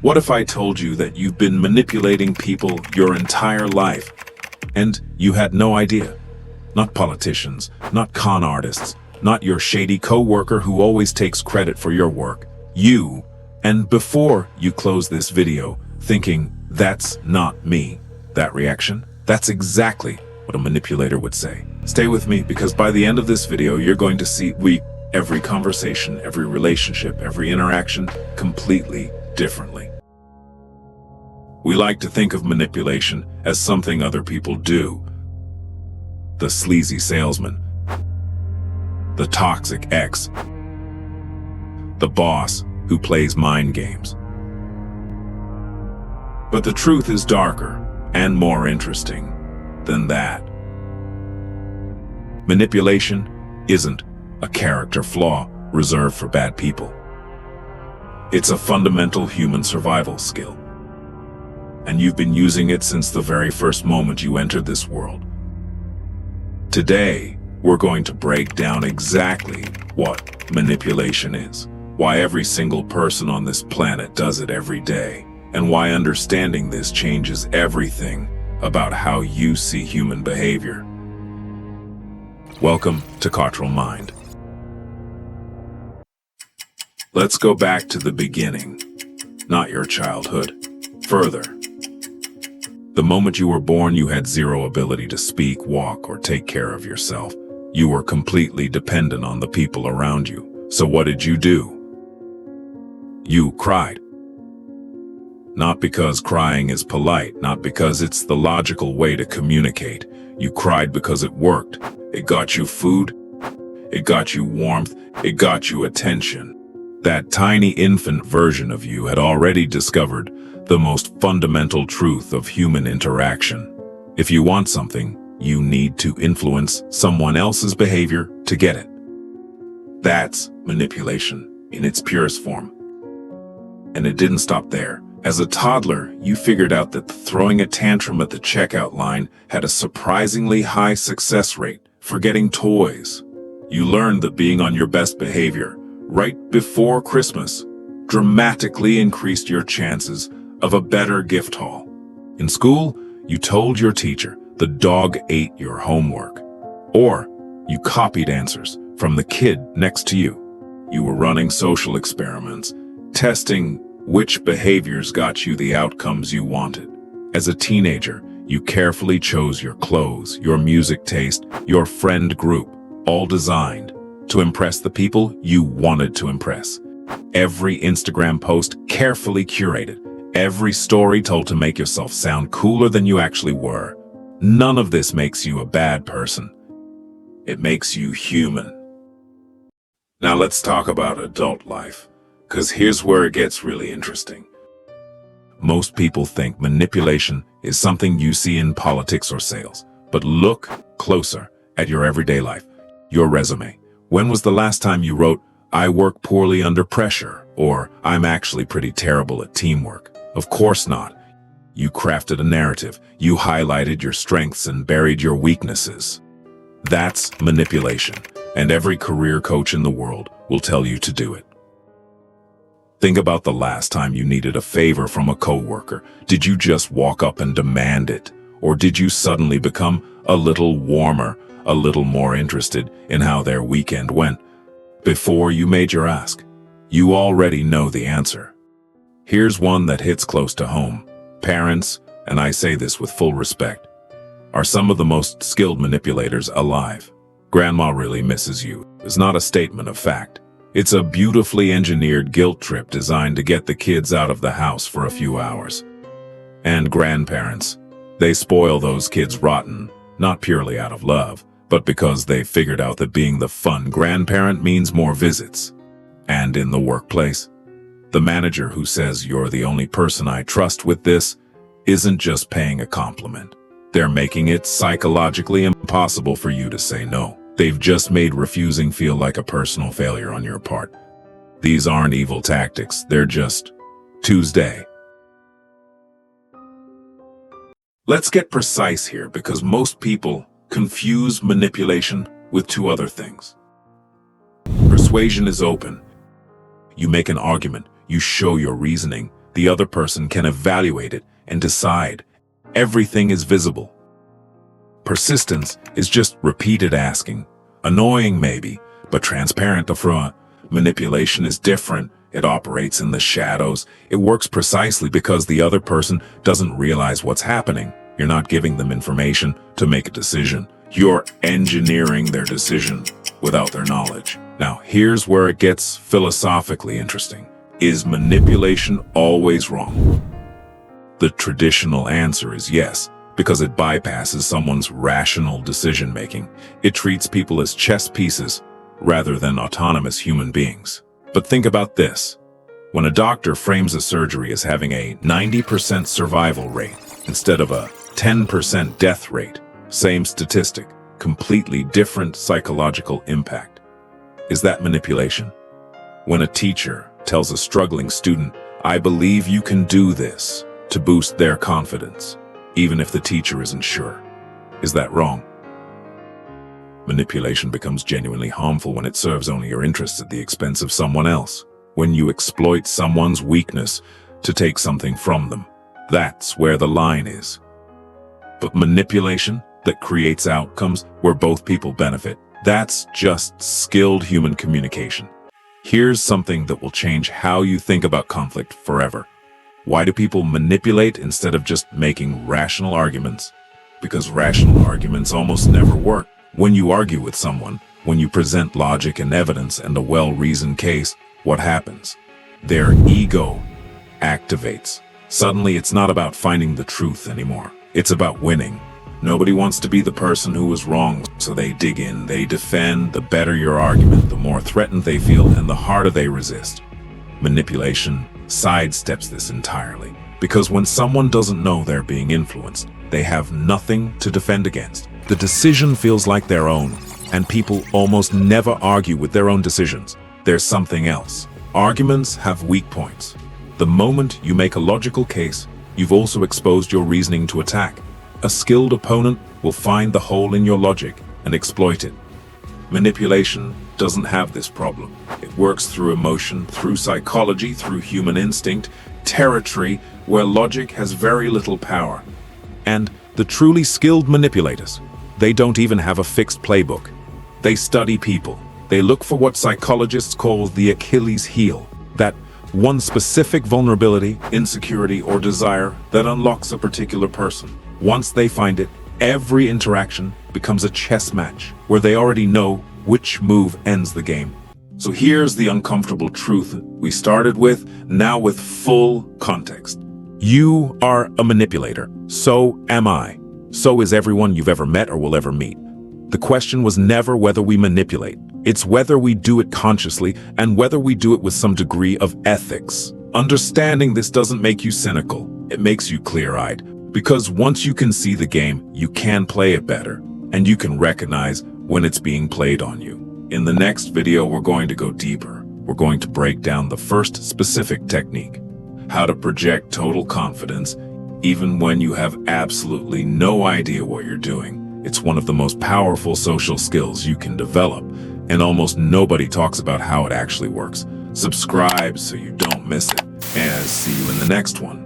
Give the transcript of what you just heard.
What if I told you that you've been manipulating people your entire life, and you had no idea? Not politicians, not con artists, not your shady coworker who always takes credit for your work. You. And before you close this video thinking, that's not me, that reaction, that's exactly what a manipulator would say. Stay with me, because by the end of this video, you're going to see every conversation, every relationship, every interaction completely differently. We like to think of manipulation as something other people do. The sleazy salesman, the toxic ex, the boss who plays mind games. But the truth is darker and more interesting than that. Manipulation isn't a character flaw reserved for bad people. It's a fundamental human survival skill. And you've been using it since the very first moment you entered this world. Today, we're going to break down exactly what manipulation is, why every single person on this planet does it every day, and why understanding this changes everything about how you see human behavior. Welcome to Ctrl Mind. Let's go back to the beginning, not your childhood. Further. The moment you were born, you had zero ability to speak, walk, or take care of yourself. You were completely dependent on the people around you. So what did you do? You cried. Not because crying is polite, not because it's the logical way to communicate. You cried because it worked. It got you food. It got you warmth. It got you attention. That tiny infant version of you had already discovered the most fundamental truth of human interaction. If you want something, you need to influence someone else's behavior to get it. That's manipulation in its purest form. And it didn't stop there. As a toddler, you figured out that throwing a tantrum at the checkout line had a surprisingly high success rate for getting toys. You learned that being on your best behavior right before Christmas dramatically increased your chances of a better gift haul. In school, you told your teacher the dog ate your homework, or you copied answers from the kid next to you. You were running social experiments, testing which behaviors got you the outcomes you wanted. As a teenager, you carefully chose your clothes, your music taste, your friend group, all designed to impress the people you wanted to impress. Every Instagram post carefully curated, every story told to make yourself sound cooler than you actually were. None of this makes you a bad person. It makes you human. Now let's talk about adult life, because here's where it gets really interesting. Most people think manipulation is something you see in politics or sales, but look closer at your everyday life, your resume. When was the last time you wrote, "I work poorly under pressure," or "I'm actually pretty terrible at teamwork"? Of course not. You crafted a narrative. You highlighted your strengths and buried your weaknesses. That's manipulation, and every career coach in the world will tell you to do it. Think about the last time you needed a favor from a coworker. Did you just walk up and demand it? Or did you suddenly become a little warmer, a little more interested in how their weekend went? Before you made your ask, you already know the answer. Here's one that hits close to home. Parents, and I say this with full respect, are some of the most skilled manipulators alive. "Grandma really misses you" is not a statement of fact. It's a beautifully engineered guilt trip designed to get the kids out of the house for a few hours. And grandparents, they spoil those kids rotten, not purely out of love, but because they figured out that being the fun grandparent means more visits. And in the workplace, the manager who says "you're the only person I trust with this" isn't just paying a compliment. They're making it psychologically impossible for you to say no. They've just made refusing feel like a personal failure on your part. These aren't evil tactics, they're just Tuesday. Let's get precise here, because most people confuse manipulation with two other things. Persuasion is open. You make an argument, you show your reasoning, the other person can evaluate it and decide. Everything is visible. Persistence is just repeated asking. Annoying maybe, but transparent upfront. Manipulation is different. It operates in the shadows. It works precisely because the other person doesn't realize what's happening. You're not giving them information to make a decision. You're engineering their decision without their knowledge. Now, here's where it gets philosophically interesting. Is manipulation always wrong? The traditional answer is yes, because it bypasses someone's rational decision-making. It treats people as chess pieces rather than autonomous human beings. But think about this. When a doctor frames a surgery as having a 90% survival rate instead of a 10% death rate, same statistic, completely different psychological impact. Is that manipulation? When a teacher tells a struggling student, "I believe you can do this," to boost their confidence, even if the teacher isn't sure. Is that wrong? Manipulation becomes genuinely harmful when it serves only your interests at the expense of someone else. When you exploit someone's weakness to take something from them, that's where the line is. But manipulation that creates outcomes where both people benefit, that's just skilled human communication. Here's something that will change how you think about conflict forever. Why do people manipulate instead of just making rational arguments? Because rational arguments almost never work. When you argue with someone, when you present logic and evidence and a well-reasoned case, what happens? Their ego activates. Suddenly, it's not about finding the truth anymore. It's about winning. Nobody wants to be the person who was wrong, so they dig in, they defend. The better your argument, the more threatened they feel, and the harder they resist. Manipulation sidesteps this entirely, because when someone doesn't know they're being influenced, they have nothing to defend against. The decision feels like their own, and people almost never argue with their own decisions. There's something else. Arguments have weak points. The moment you make a logical case, you've also exposed your reasoning to attack. A skilled opponent will find the hole in your logic and exploit it. Manipulation doesn't have this problem. It works through emotion, through psychology, through human instinct, territory where logic has very little power. And the truly skilled manipulators, they don't even have a fixed playbook. They study people. They look for what psychologists call the Achilles heel, that one specific vulnerability, insecurity, or desire that unlocks a particular person. Once they find it, every interaction becomes a chess match where they already know which move ends the game. So here's the uncomfortable truth we started with, now with full context. You are a manipulator. So am I. So is everyone you've ever met or will ever meet. The question was never whether we manipulate. It's whether we do it consciously and whether we do it with some degree of ethics. Understanding this doesn't make you cynical. It makes you clear-eyed. Because once you can see the game, you can play it better, and you can recognize when it's being played on you. In the next video, we're going to go deeper. We're going to break down the first specific technique, how to project total confidence, even when you have absolutely no idea what you're doing. It's one of the most powerful social skills you can develop, and almost nobody talks about how it actually works. Subscribe so you don't miss it, and see you in the next one.